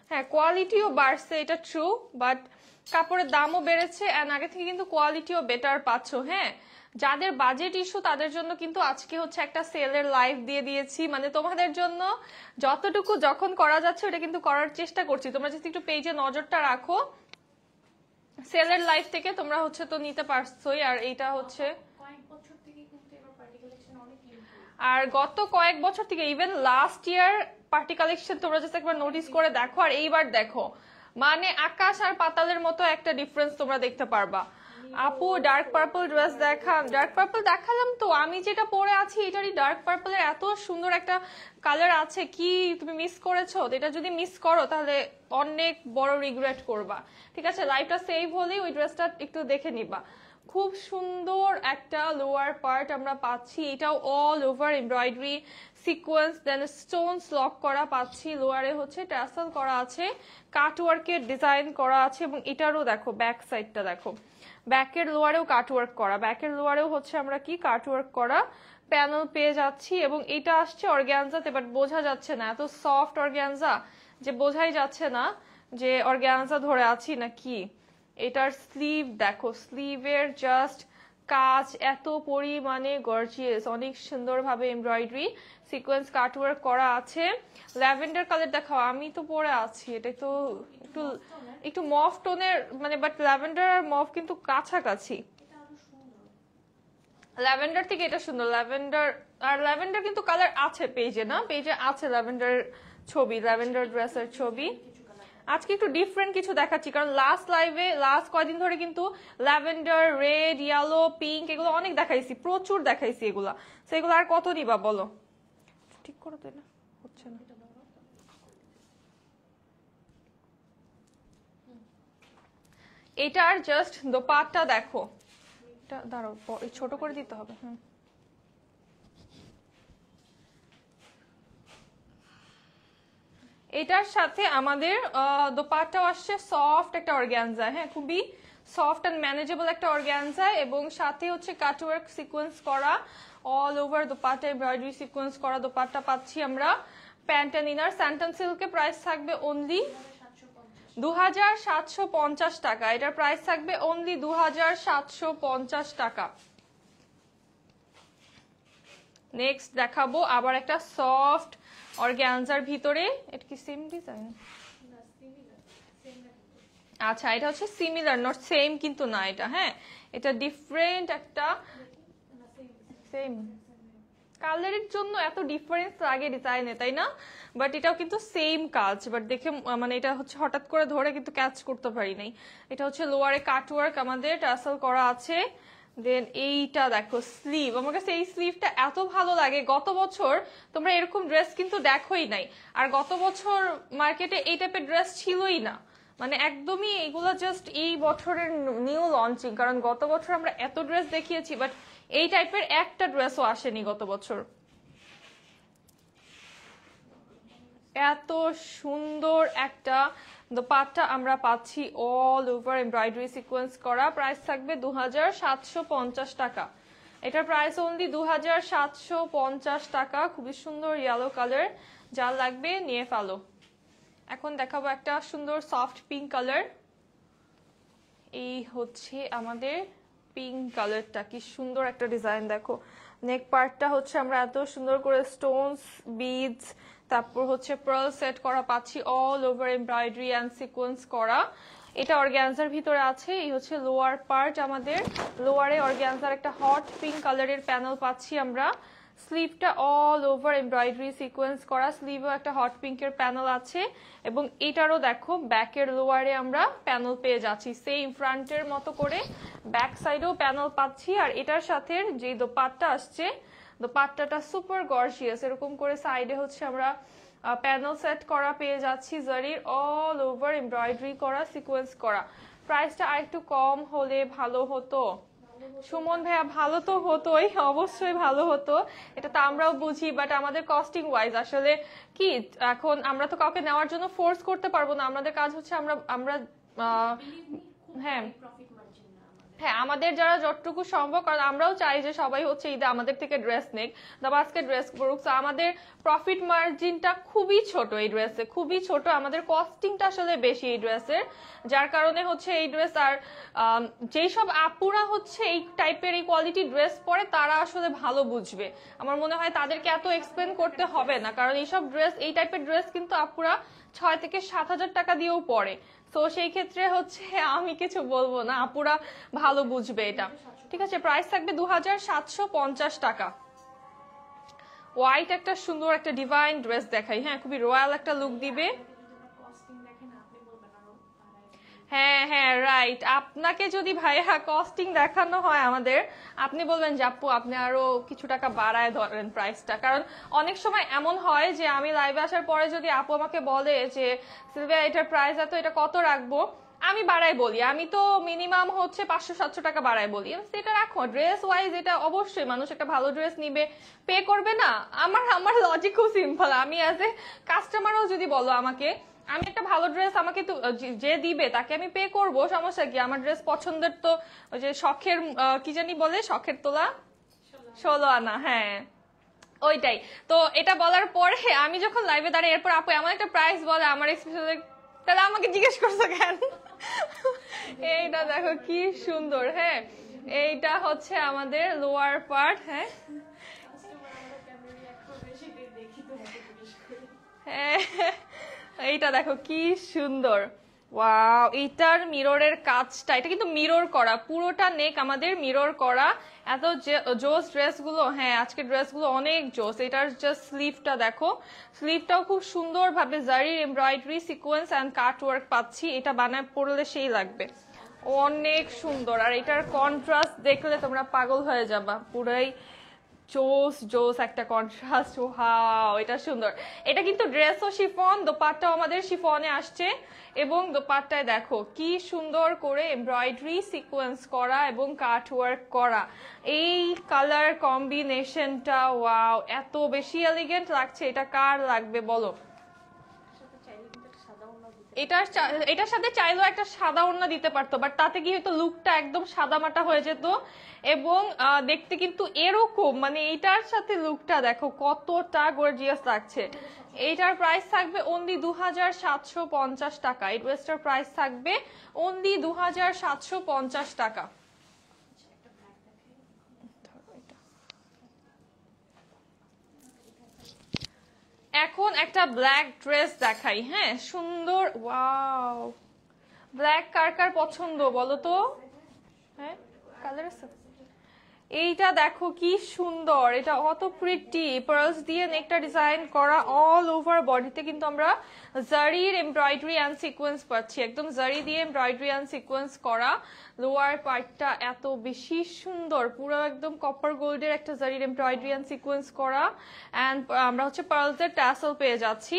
হ্যাঁ, কোয়ালিটিও বাড়ছে, এটা ট্রু, বাট কাপড়ের দামও বেড়েছে, এন্ড আগে থেকে কিন্তু কোয়ালিটিও বেটার পাচ্ছ। হ্যাঁ, যাদের বাজেট ইস্যু তাদের জন্য কিন্তু আজকে হচ্ছে একটা সেলের লাইভ দিয়ে দিয়েছি, মানে তোমাদের জন্য যতটুকু যখন করা যাচ্ছে ওটা কিন্তু করার চেষ্টা করছি। তোমরা যদি একটু পেজে নজরটা রাখো, সেলের লাইভ থেকে তোমরা হচ্ছে তো নিতে পারছোই। আর এইটা হচ্ছে আর গত কয়েক বছর থেকে, even last year party collection তোমরা জাস্ট একবার নোটিস করে দেখো, আর এইবার দেখো, মানে আকাশ আর পাতালের মতো একটা ডিফারেন্স তোমরা দেখতে পারবা। আপু ডার্ক পার্পল ড্রেস দেখান। ডার্ক পার্পল দেখালাম তো, আমি যেটা পরে আছি এটারই ডার্ক পার্পলের এত সুন্দর একটা কালার আছে, কি তুমি মিস করেছো? এটা যদি মিস করো তাহলে অনেক বড় রিগ্রেট করবা। ঠিক আছে, লাইভটা সেভ হলেই ওই ড্রেসটা একটু দেখে নিবা। খুব সুন্দর একটা লোয়ার পার্ট আমরা পাচ্ছি, এটাও অল ওভার এমব্রয়ডারি সিকোয়েন্স, দেন স্টোনস লক করা পাচ্ছি। লোয়ারে হচ্ছে ট্যাসেল করা আছে, কাটওয়ার্কের ডিজাইন করা আছে, এবং এটারও দেখো ব্যাক সাইডটা দেখো, ব্যাকের লোয়ারেও কাটওয়ার্ক করা, ব্যাকের লোয়ারেও হচ্ছে আমরা কি কাটওয়ার্ক করা প্যানেল পেয়ে যাচ্ছি। এবং এটা আসছে অর্গ্যানজাতে, বাট বোঝা যাচ্ছে না, এত সফট অর্গ্যানজা যে বোঝাই যাচ্ছে না যে অর্গ্যানজা ধরে আছি না কি। এটার স্লিভ দেখো, স্লিভের জাস্ট কাজ এত পরিমাণে গর্জিয়াস, অনেক সুন্দরভাবে এমব্রয়ডারি সিকোয়েন্স কাটওয়ার্ক করা আছে। ল্যাভেন্ডার কালার দেখাও, আমি তো পরে আছি, এটা তো একটু একটু মফ টোনের, মানে বাট ল্যাভেন্ডার আর মফ কিন্তু কাছাকাছি। ল্যাভেন্ডার থেকে এটা সুন্দর, ল্যাভেন্ডার। আর ল্যাভেন্ডার কিন্তু কালার আছে পেজে, না পেজে আছে ল্যাভেন্ডার ছবি, ল্যাভেন্ডার ড্রেসের ছবি। আজকে একটু ডিফারেন্ট কিছু দেখাচ্ছি, কারণ লাস্ট লাইভে লাস্ট কয়দিন ধরে কিন্তু ল্যাভেন্ডার, রেড, ইয়েলো, পিঙ্ক এগুলো অনেক দেখাইছি, প্রচুর দেখাইছি এগুলা। সেগুলো আর কত নিবা বলো? ঠিক করো তো, না হচ্ছে না। এটার জাস্ট দোপাট্টা দেখো, এটা দাঁড়াও ছোট করে দিতে হবে। এটার সাথে আমাদের দোপাট্টাও আসছে সফট একটা অর্গানজা। হ্যাঁ, খুবই সফট অ্যান্ড ম্যানেজেবল একটা অর্গানজা, এবং সাথে হচ্ছে কাটওয়ার্ক সিকোয়েন্স করা all over dupatta, embroidery sequence করা দোপাট্টা পাচ্ছি আমরা। প্যান্ট অ্যান্ড ইনার স্যান্টন সিল্কের প্রাইস থাকবে অনলি 2750 টাকা। এটার প্রাইস থাকবে অনলি 2750 টাকা। নেক্সট দেখাবো আবার একটা সফট অর্গানজার ভিতরে, এটা কি সেম ডিজাইন? আচ্ছা, এটা হচ্ছে সিমিলার, নট সেম কিন্তু না এটা, হ্যাঁ এটা ডিফারেন্ট একটা, সেম কালারের জন্য এত ডিফারেন্স লাগে ডিজাইনে, তাই না? বাট এটাও কিন্তু সেম কাজ, বাট দেখে মানে এটা হচ্ছে হঠাৎ করে ধরে কিন্তু ক্যাচ করতে পারি নাই। এটা হচ্ছে লোয়ারে কাটওয়ার্ক আমাদের টাসেল করা আছে। দেন এইটা দেখো স্লিভ, আমার কাছে এই স্লিভটা এত ভালো লাগে। গত বছর তোমরা এরকম ড্রেস কিন্তু দেখোই নাই, আর গত বছর মার্কেটে এই টাইপের ড্রেস ছিলই না, মানে একদমই এগুলো জাস্ট এই বছরের নিউ লঞ্চিং। কারণ গত বছর আমরা এত ড্রেস দেখিয়েছি, বাট এই টাইপের একটা ড্রেসও আসেনি গত বছর। এত সুন্দর একটা দোপাট্টা আমরা পাচ্ছি অল ওভার এমব্রয়ডারি সিকোয়েন্স করা, প্রাইস থাকবে 2750 টাকা। এটার প্রাইস অনলি 2750 টাকা। খুবই সুন্দর ইয়েলো কালার, যা লাগবে নিয়ে ফেলো। এখন দেখাবো একটা সুন্দর সফট পিঙ্ক কালার। এই হচ্ছে আমাদের পিঙ্ক কালারটা, কি সুন্দর একটা ডিজাইন দেখো। নেক পার্টটা হচ্ছে আমরা এত সুন্দর করে স্টোনস, বিডস, তারপর হচ্ছে পার্ল সেট করা পাচ্ছি all over embroidery and sequence করা। এটা অর্গানজার ভিতরে আছে। এই হচ্ছে লোয়ার পার্ট আমাদের, লোয়ারে অর্গানজার একটা হট পিঙ্ক কালারের প্যানেল পাচ্ছি আমরা। স্লিভটা অল ওভার এমব্রয়ডারি সিকোয়েন্স করা, স্লিভও একটা হট পিঙ্কের প্যানেল আছে, এবং এটারও দেখো ব্যাকের লোয়ারে আমরা প্যানেল পেয়ে যাচ্ছি সেম ফ্রন্টের মতো করে, ব্যাক সাইডেও প্যানেল পাচ্ছি। আর এটার সাথে যে দোপাট্টা আসছে, দোপাট্টাটা সুপার গর্জিয়াস, এরকম করে সাইডে হচ্ছে আমরা প্যানেল সেট করা পেয়ে যাচ্ছি জারির অল ওভার এমব্রয়ডারি করা, সিকোয়েন্স করা। প্রাইসটা আরেকটু কম হলে ভালো হতো সুমন ভাইয়া, ভালো তো হতোই, অবশ্যই ভালো হতো, এটা তো আমরাও বুঝি, বাট আমাদের কস্টিং ওয়াইজ আসলে কি, এখন আমরা তো কাউকে নেওয়ার জন্য ফোর্স করতে পারবো না। আমাদের কাজ হচ্ছে আমরা আমরা হ্যাঁ হ্যাঁ আমাদের যারা যতটুকু সম্ভব, কারণ আমরাও চাই যে সবাই হচ্ছে ঈদে আমাদের থেকে ড্রেস নেক, তারপর আজকে ড্রেস পড়ুক। আমাদের প্রফিট মার্জিনটা খুবই ছোট এই ড্রেসে, খুবই ছোট। আমাদের কস্টিংটা আসলে বেশি এই ড্রেসের, যার কারণে হচ্ছে এই ড্রেস, আর যেই সব আপুরা হচ্ছে এই টাইপের এই কোয়ালিটি ড্রেস পরে তারা আসলে ভালো বুঝবে। আমার মনে হয় তাদেরকে এত এক্সপ্লেন করতে হবে না, কারণ এইসব ড্রেস, এই টাইপের ড্রেস কিন্তু আপুরা 6 থেকে 7 হাজার টাকা দিয়েও পরে। তো সেই ক্ষেত্রে হচ্ছে আমি কিছু বলবো না, আপুরা ভালো বুঝবে এটা। ঠিক আছে, প্রাইস থাকবে 2750 টাকা। হোয়াইট একটা সুন্দর একটা ডিভাইন ড্রেস দেখাই, হ্যাঁ খুবই রয়্যাল একটা লুক দিবে। হ্যাঁ হ্যাঁ রাইট, আপনাকে যদি ভাইয়া কস্টিং দেখানো হয় আমাদের, আপনি বলবেন যে আপু আপনি আরো কিছু টাকা বাড়ায় ধরেন প্রাইসটা। কারণ অনেক সময় এমন হয় যে আমি লাইভে আসার পরে যদি আপু আমাকে বলে যে সিলভিয়া এটার প্রাইস এত, এটা কত রাখবো, আমি বাড়াই বলি, আমি তো মিনিমাম হচ্ছে 500-700 টাকা বাড়াই বলি। সেটা রাখো, ড্রেস ওয়াইজ এটা অবশ্যই মানুষ একটা ভালো ড্রেস নিবে, পে করবে না। আমার আমার লজিক খুব সিম্পল, আমি অ্যাজ এ কাস্টমারও যদি বলো আমাকে, আমি একটা ভালো ড্রেস আমাকে তো যে দিবে তাকে আমি পে করবো, সমস্যা কি? আমার ড্রেস পছন্দের তো ওই যে শখের কি জানি বলে, শখের তোলা 16 আনা, হ্যাঁ ওইটাই। তো এটা বলার পরে আমি যখন লাইভে দাঁড়িয়ে এরপর আপু এমন একটা প্রাইস বলে, আমার এক্সপেরিয়েন্স, তাহলে আমাকে জিজ্ঞেস করছো কেন? এইটা দেখো কি সুন্দর, হ্যাঁ এইটা হচ্ছে আমাদের লোয়ার পার্ট, হ্যাঁ হ্যাঁ এইটা দেখো কি সুন্দর, ওয়াও। এইটার মিররের কাজটা, এটা কিন্তু মিরর করা, পুরোটা নেক আমাদের মিরর করা। এত জোস ড্রেসগুলো, হ্যাঁ আজকের ড্রেসগুলো অনেক জোস। এটার জাস্ট স্লিভটা দেখো, স্লিভটাও খুব সুন্দর ভাবে জারির embroidery sequence and cut work পাচ্ছি। এটা বানায় পরলে সেই লাগবে, অনেক সুন্দর। আর এটার কন্ট্রাস্ট দেখলে তোমরা পাগল হয়ে যাবা, পুরাই জোস জোস একটা কন্ট্রাস্ট। ওয়াও এটা সুন্দর। এটা কিন্তু ড্রেসও শিফন, দোপাট্টাও আমাদের শিফনে আসছে, এবং দোপাট্টায় দেখো কি সুন্দর করে এমব্রয়ডারি সিকোয়েন্স করা এবং কাট ওয়ার্ক করা। এই কালার কম্বিনেশনটা ওয়াও, এত বেশি এলিগেন্ট লাগছে। এটা কার লাগবে বলো? এটার সাথে চাইলেও একটা সাদা ওড়না দিতে পারতো, বাট তাতে কি হতো লুকটা একদম সাদামাটা হয়ে যেত। এবং দেখতে কিন্তু এরকম, মানে এইটার সাথে লুকটা দেখো কতটা গর্জিয়াস লাগছে। এইটার প্রাইস থাকবে অনলি 2750 টাকা। এই ড্রেসটার প্রাইস থাকবে অনলি 2750 টাকা। এখন একটা ব্ল্যাক ড্রেস দেখাই, হ্যাঁ সুন্দর। ওয়াও, ব্ল্যাক কার কার পছন্দ বলো তো? হ্যাঁ, কালার আছে। এইটা দেখো কি সুন্দর, এটা অত প্রিটি, পার্লস দিয়ে নেকটা ডিজাইন করা, অল ওভার বডিতে কিন্তু আমরা জারির এমব্রয়ডারি অ্যান্ড সিকোয়েন্স পাচ্ছি, একদম জারি দিয়ে এমব্রয়ডারি অ্যান্ড সিকোয়েন্স করা। লোয়ার পার্টটা এত বেশি সুন্দর, পুরো একদম কপার গোল্ডের একটা জারির এমব্রয়ডারি অ্যান্ড সিকোয়েন্স করা, অ্যান্ড আমরা হচ্ছে পার্লসের ট্যাসেল পেয়ে যাচ্ছি।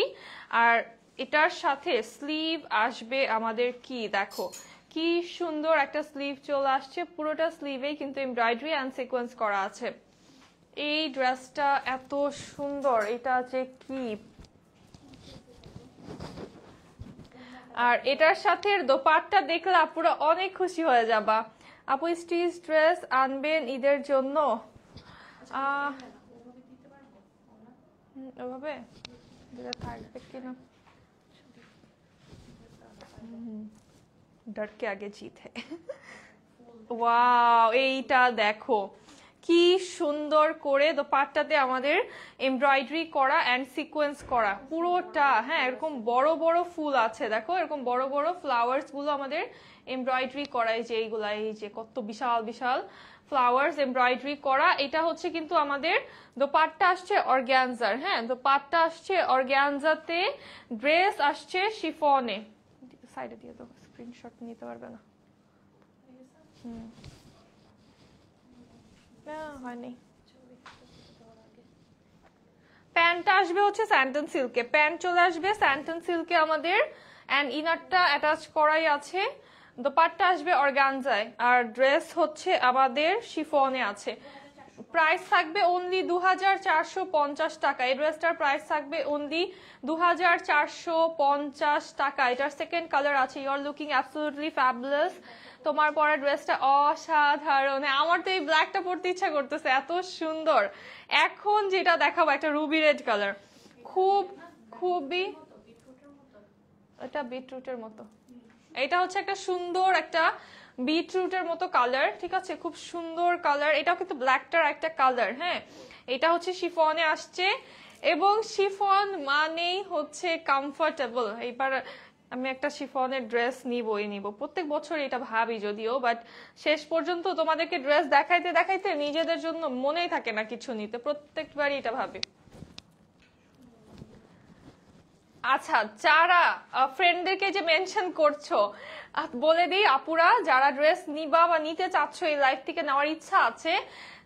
আর এটার সাথে স্লিভ আসবে আমাদের, কি দেখো কি সুন্দর একটা স্লিভ চলে আসছে, পুরোটা স্লিভেই কিন্তু এমব্রয়ডারি অ্যান্ড সিকোয়েন্স করা আছে। এই ড্রেসটা এত সুন্দর, এটা যে কি, আর এটার সাথে দোপাট্টা দেখলে আপুরা অনেক খুশি হয়ে যাবা। আপু স্টিচ ড্রেস আনবেন ঈদের জন্য? ওভাবে থাকবে কিনা, डर के आगे जीत है। ওয়াও, এইটা দেখো কি সুন্দর করে দোপাট্টাতে আমাদের এমব্রয়ডারি করা এন্ড সিকোয়েন্স করা পুরোটা। হ্যাঁ, এরকম বড় বড় ফুল আছে, দেখো এরকম বড় বড় ফ্লাওয়ার্স গুলো আমাদের এমব্রয়ডারি করা, এই যে এইগুলা, এই যে কত বিশাল বিশাল ফ্লাওয়ার্স এমব্রয়ডারি করা। এটা হচ্ছে কিন্তু আমাদের দোপাট্টা আসছে অর্গ্যানজার, হ্যাঁ দোপাট্টা আসছে অর্গ্যানজাতে, ড্রেস আসছে শিফনে। সাইডে দিয়ে দাও, স্ক্রিনশট নিতে পারবে না। হয়নি। প্যান্টটা আসবে হচ্ছে স্যান্টন সিল্কে, প্যান্ট চলে আসবে স্যান্টন সিল্কে আমাদের, এন্ড ইনারটা অ্যাটাচ করাই আছে। দোপাট্টা আসবে অর্গানজায়, আর ড্রেস হচ্ছে আমাদের শিফনে আছে। প্রাইস থাকবে অনলি 2450 টাকা। এই ড্রেসটার প্রাইস থাকবে অনলি 2450 টাকা। এটার সেকেন্ড কালার আছে, you are looking absolutely fabulous. তোমার পরা ড্রেসটা অসাধারণ, আমার তো এই ব্ল্যাকটা পরতে ইচ্ছা করতেছে, এত সুন্দর। এখন যেটা দেখাবো একটা রুবি রেড কালার, খুবই এটা বিটরুটের মতো, এটা হচ্ছে একটা সুন্দর একটা বিটরুটের মতো কালার, ঠিক আছে, খুব সুন্দর কালার। এটাও কিন্তু ব্ল্যাকটার একটা কালার। হ্যাঁ, এটা হচ্ছে শিফনে আসছে, এবং শিফন মানেই হচ্ছে কমফোর্টেবল। এইবার আমি একটা শিফনের ড্রেস নিব, প্রত্যেক বছর এটা ভাবি যদিও, বাট শেষ পর্যন্ত তোমাদেরকে ড্রেস দেখাইতে দেখাইতে নিজেদের জন্য মনেই থাকে না কিছু নিতে, প্রত্যেকবারই এটা ভাবি। আচ্ছা, যারা ফ্রেন্ডদেরকে যে মেনশন করছো, বলে দিই আপুরা, যারা ড্রেস নিবা বা নিতে চাচ্ছ, এই লাইভ থেকে নেওয়ার ইচ্ছা আছে,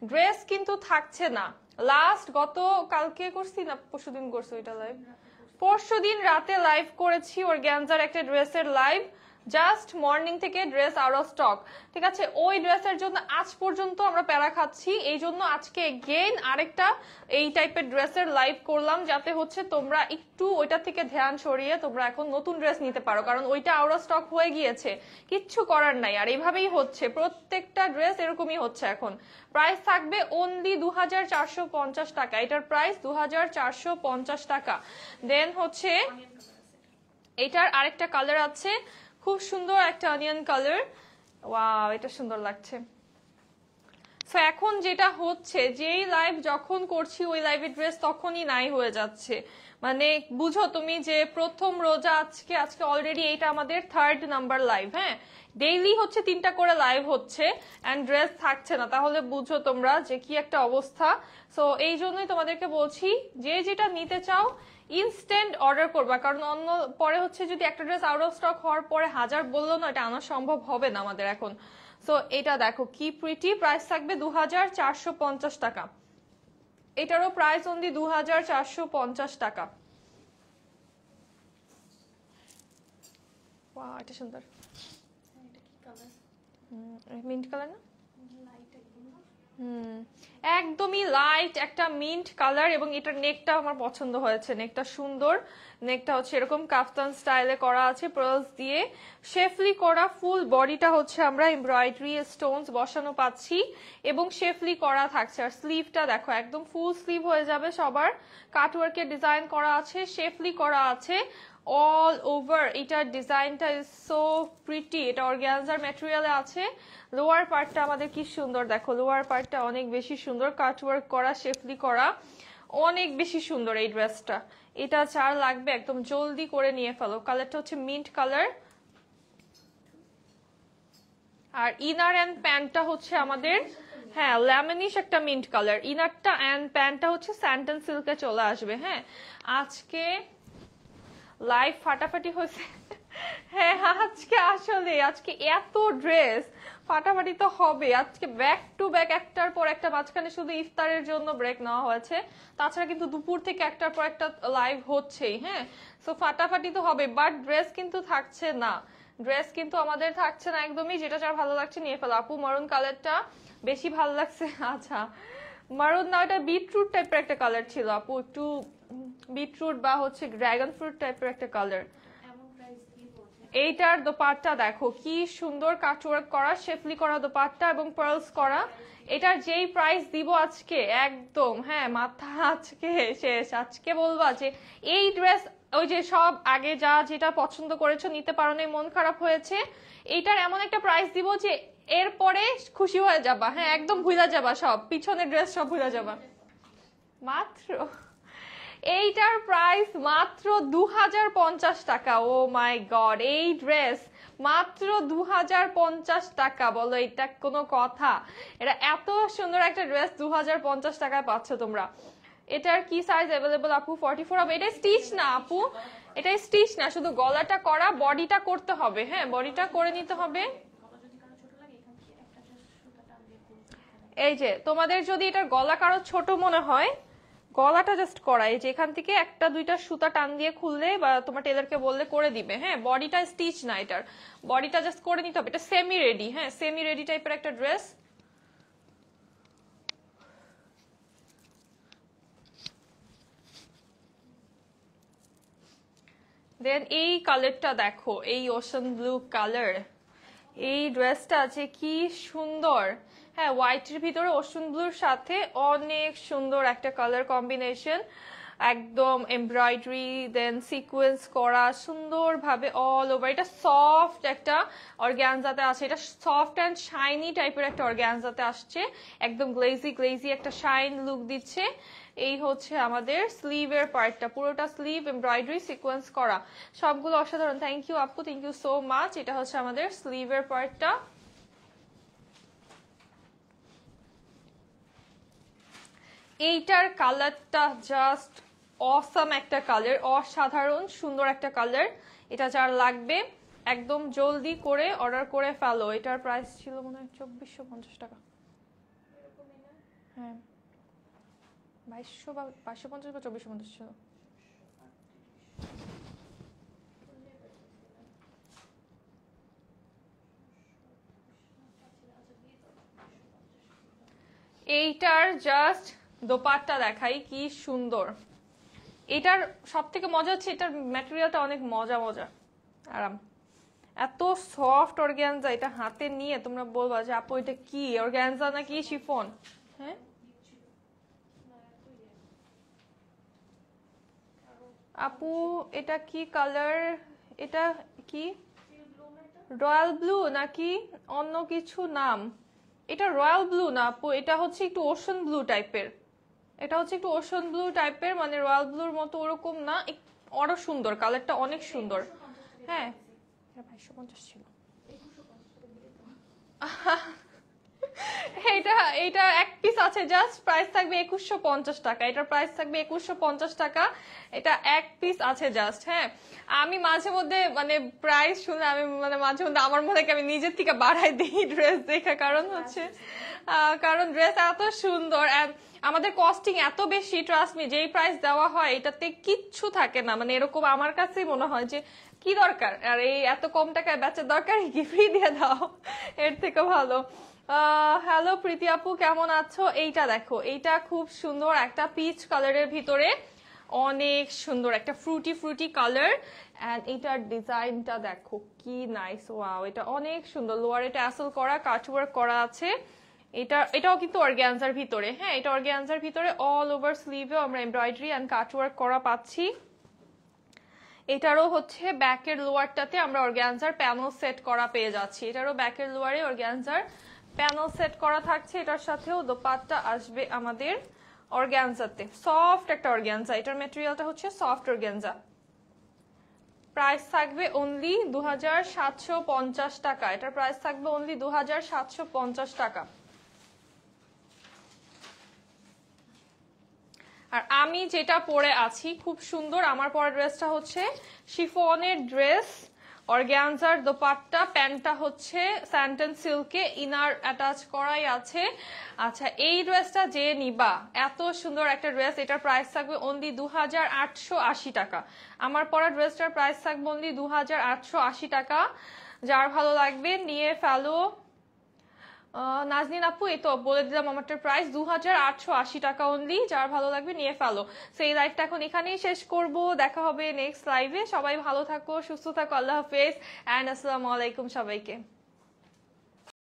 ড্রেস কিন্তু থাকছে না। লাস্ট গত কালকে করছি না পরশুদিন করছি ওইটা লাইভ, পরশুদিন রাতে লাইভ করেছি অর্গানজার একটা ড্রেসের লাইভ, জাস্ট মর্নিং থেকে ড্রেস আউট অফ স্টক, ঠিক আছে। ওই ড্রেসের জন্য আজ পর্যন্ত আমরা প্যারা খাচ্ছি, এই জন্য আজকে এগেইন আরেকটা এই টাইপের ড্রেসের লাইভ করলাম, যাতে হচ্ছে তোমরা একটু ওইটা থেকে ধ্যান সরিয়ে তোমরা এখন নতুন ড্রেস নিতে পারো, কারণ ওইটা আউট অফ স্টক হয়ে গিয়েছে, কিচ্ছু করার নাই। আর এইভাবেই হচ্ছে, প্রত্যেকটা ড্রেস এরকমই হচ্ছে এখন। প্রাইস থাকবে অনলি 2450 টাকা, এটার প্রাইস 2450 টাকা। দেন হচ্ছে এটার আরেকটা কালার আছে, খুব সুন্দর একটা অনিয়ন কালার, ওয়াও এটা সুন্দর লাগছে। সো এখন যেটা হচ্ছে, যেই লাইভ যখন করছি ওই লাইভের ড্রেস তখনই নাই হয়ে যাচ্ছে, মানে বুঝো তুমি যে প্রথম রোজা আজকে অলরেডি এইটা আমাদের 3rd নাম্বার লাইভ। হ্যাঁ, ডেইলি হচ্ছে 3টা করে লাইভ হচ্ছে এন্ড ড্রেস থাকছে না, তাহলে বুঝো তোমরা যে কি একটা অবস্থা। সো এই জন্যই তোমাদেরকে বলছি, যে যেটা নিতে চাও ইনস্ট্যান্ট অর্ডার করবা, কারণ অন্য পরে হচ্ছে যদি একটা ড্রেস আউট অফ স্টক হওয়ার পরে হাজার বললো না, এটা আনা সম্ভব হবে না আমাদের এখন। সো এটা দেখো কি প্রিটি, প্রাইস থাকবে 2450 টাকা। এটারও প্রাইস অনলি 2450 টাকা। ওয়াও এটা সুন্দর, মিন্ট কালার না, একদমই লাইট একটা মিন্ট কালার, এবং এটার নেকটা আমার পছন্দ হয়েছে, নেকটা সুন্দর। নেকটা হচ্ছে এরকম কাফতান স্টাইলে করা আছে পার্লস দিয়ে, শেফলি করা। ফুল বডিটা হচ্ছে আমরা এমব্রয়ডারি স্টোনস বসানো পাচ্ছি এবং শেফলি করা থাকছে। আর স্লিভটা দেখো একদম ফুল স্লিভ হয়ে যাবে সবার, কাটওয়ার্কের ডিজাইন করা আছে, শেফলি করা আছে অল ওভার। এটার ডিজাইনটা ইজ সো প্রিটি, এটা অর্গানজার ম্যাটেরিয়ালে আছে। লোয়ার পার্টটা আমাদের কি সুন্দর, দেখো লোয়ার পার্টটা অনেক বেশি সুন্দর, কাটওয়ার্ক করা, শেফলি করা, অনেক বেশি সুন্দর এই ড্রেসটা। এটা যার লাগবে একদম জলদি করে নিয়ে ফেলো। কালারটা হচ্ছে মিন্ট কালার। আর ইনার অ্যান্ড প্যান্টটা হচ্ছে আমাদের হ্যাঁ লেমনিশ একটা মিন্ট কালার। ইনারটা অ্যান্ড প্যান্টটা হচ্ছে স্যান্টন সিল্কে চলে আসবে। হ্যাঁ আজকে লাইভ ফাটাফাটি হয়েছে। হ্যাঁ আজকে আসলে আজকে এত ড্রেস ফাটাফাটি তো হবে আজকে, ব্যাক টু ব্যাক একটার পর একটা। মাঝখানে শুধু ইফতারের জন্য ব্রেক নেওয়া হয়েছে, তাছাড়া কিন্তু দুপুর থেকে একটার পর একটা লাইভ হচ্ছেই। হ্যাঁ সো ফাটাফাটি তো হবে, বাট ড্রেস কিন্তু থাকছে না, ড্রেস কিন্তু আমাদের থাকছে না একদমই। যেটা যার ভালো লাগছে নিয়ে ফেলো। আপু মারুন কালারটা বেশি ভালো লাগছে। আচ্ছা মারুন না, এটা বিটরুট টাইপের একটা কালার ছিল আপু, একটু বিটরুট বা হচ্ছে ড্রাগন ফ্রুট টাইপের একটা কালার। এইটার দোপাট্টা দেখো কি সুন্দর, কাটওয়ার্ক করা, শেফলি করা দোপাট্টা এবং পার্লস করা। এটার যেই প্রাইস দিব আজকে একদম হ্যাঁ মাথা আজকে শেষ। আজকে বলবা যে এই ড্রেস ওই যে সব আগে যা যেটা পছন্দ করেছো নিতে পারো না, মন খারাপ হয়েছে, এইটার এমন একটা প্রাইস দিব যে এরপরে খুশি হয়ে যাবা। হ্যাঁ একদম ভুলা যাবা, সব পিছনের ড্রেস সব ভুলা যাবা। মাত্র এইটার প্রাইস মাত্র 2050 টাকা। ও মাই গড, এই ড্রেস মাত্র 2050 টাকা। বলো এটা কোনো কথা? এটা এত সুন্দর একটা ড্রেস 2050 টাকায় পাচ্ছ তোমরা। এটার কি সাইজ অ্যাভেলেবল আপু? 44 হবে। এটা স্টিচ না আপু, এটা স্টিচ না, শুধু গলাটা করা, বডিটা করতে হবে। হ্যাঁ বডিটা করে নিতে হবে। এই যে তোমাদের যদি এটার গলা কারো ছোট মনে হয়, গলাটা জাস্ট করা, এই যে এখান থেকে একটা দুইটা সুতা টান দিয়ে খুললে বা তোমার টেলারকে বললে করে দিবে। হ্যাঁ বডিটা স্টিচ না, এটার বডিটা জাস্ট করে নিতে হবে। এটা সেমি রেডি, হ্যাঁ সেমি রেডি টাইপের একটা ড্রেস। দেন এই কালারটা দেখো, এই ওশান ব্লু কালার, এই ড্রেসটা আছে কি সুন্দর। হ্যাঁ হোয়াইটের ভিতরে ওশান ব্লুর সাথে অনেক সুন্দর একটা কালার কম্বিনেশন, একদম এমব্রয়ডারি দেন সিকোয়েন্স করা সুন্দরভাবে অল ওভার। এটা সফট একটা অর্গানজাতে আছে, এটা সফট অ্যান্ড শাইনি টাইপের একটা অর্গানজাতে আসছে, একদম গ্লেজি গ্লেজি একটা শাইন লুক দিচ্ছে। এই হচ্ছে আমাদের স্লিভের পার্টটা, পুরোটা স্লিভ এমব্রয়ডারি সিকোয়েন্স করা, সবগুলো অসাধারণ। থ্যাংক ইউ আপু, থ্যাংক ইউ সো মাচ। এটা হচ্ছে আমাদের স্লিভের পার্টটা। এইটার কালারটা জাস্ট অসাম একটা কালার, অসাধারণ সুন্দর একটা কালার। এটা যার লাগবে একদম জলদি করে অর্ডার করে ফেলো। এটার প্রাইস ছিল মনে হয় 2450 টাকা। হ্যাঁ 2200 বা 2250 বা 2450 ছিল। এইটার জাস্ট দোপাট্টা দেখাই কি সুন্দর। এটার সব থেকে মজা হচ্ছে এটার ম্যাটেরিয়ালটা অনেক মজা মজা আরাম, এত সফট অর্গানজা। এটা হাতে নিয়ে তোমরা বলবা যে আপু এটা কি অর্গানজা নাকি শিফন। হ্যাঁ আপু এটা কি কালার, এটা কি রয়্যাল ব্লু নাকি অন্য কিছু নাম? এটা রয়্যাল ব্লু না আপু, এটা হচ্ছে একটু ওশান ব্লু টাইপের। এটা হচ্ছে একটু ওশান ব্লু টাইপের, মানে রয়্যাল ব্লুর মতো ওরকম না, আরো সুন্দর কালারটা, অনেক সুন্দর। হ্যাঁ 2250 ছিল। এটা এক পিস আছে জাস্ট, প্রাইস থাকবে 2150 টাকা। এটার প্রাইস থাকবে 2150 টাকা, এটা এক পিস আছে জাস্ট। হ্যাঁ আমি মাঝে মধ্যে মানে প্রাইস শুনে আমি মানে মাঝে মধ্যে আমার মনে হয় আমি নিজের থেকে বাড়াই দিই ড্রেস দেখা, কারণ হচ্ছে কারণ ড্রেস এত সুন্দর, আমাদের কস্টিং এত বেশি, ট্রাস্ট মি, যেই প্রাইস দেওয়া হয় এটাতে কিচ্ছু থাকে না। মানে এরকম আমার কাছেই মনে হয় যে কি দরকার, আর এই এত কম টাকায় বেচার দরকার কি, ফ্রি দিয়ে দাও, এর থেকে ভালো। হ্যালো প্রীতি আপু, কেমন আছো? এইটা দেখো, এইটা খুব সুন্দর একটা পিচ কালারের ভিতরে, অনেক সুন্দর একটা ফ্রুটি ফ্রুটি কালার। এন্ড এটার ডিজাইনটা দেখো কি নাইস, ওয়াও, এটা অনেক সুন্দর। লোয়ার এটা অ্যাসেল করা, কাটওয়ার্ক করা আছে। এটাও কিন্তু অর্গানজার ভিতরে, হ্যাঁ এটা অর্গানজার ভিতরে। অল ওভার স্লিভেও আমরা এমব্রয়ডারি এন্ড কাটওয়ার্ক করা পাচ্ছি। এটারও হচ্ছে ব্যাকের লোয়ারটাতে আমরা অর্গানজার প্যানেল সেট করা পেয়ে যাচ্ছি। এটারও ব্যাকের লোয়ারে অর্গানজার প্যানেল সেট করা থাকছে। এটার সাথেও দোপাট্টা আসবে আমাদের অর্গানজাতে, সফট একটা অর্গানজা। এটার ম্যাটেরিয়ালটা হচ্ছে সফট অর্গানজা। প্রাইস থাকবে অনলি 2750 টাকা। এটার প্রাইস থাকবে অনলি 2750 টাকা। আর আমি যেটা পরে আছি খুব সুন্দর, আমার পরা ড্রেসটা হচ্ছে শিফনের ড্রেস, অর্গানজার দোপাট্টা, প্যান্টটা হচ্ছে স্যান্টন সিল্কে, ইনার অ্যাটাচ করাই আছে। আচ্ছা, এই ড্রেসটা যে নিবা, এত সুন্দর একটা ড্রেস, এটার প্রাইস থাকবে অনলি 2880 টাকা। আমার পরা ড্রেসটার প্রাইস থাকবে অনলি 2880 টাকা। যার ভালো লাগবে নিয়ে ফেলো। নাজনীন আপু, এই তো বলে দিলাম আমারটার প্রাইস 2880 টাকা অনলি। যার ভালো লাগবে নিয়ে ফেলো। সেই লাইভটা এখন এখানেই শেষ করব, দেখা হবে নেক্সট লাইভে। সবাই ভালো থাকো, সুস্থ থাকো, আল্লাহ হাফেজ এন্ড আসসালামু আলাইকুম সবাইকে।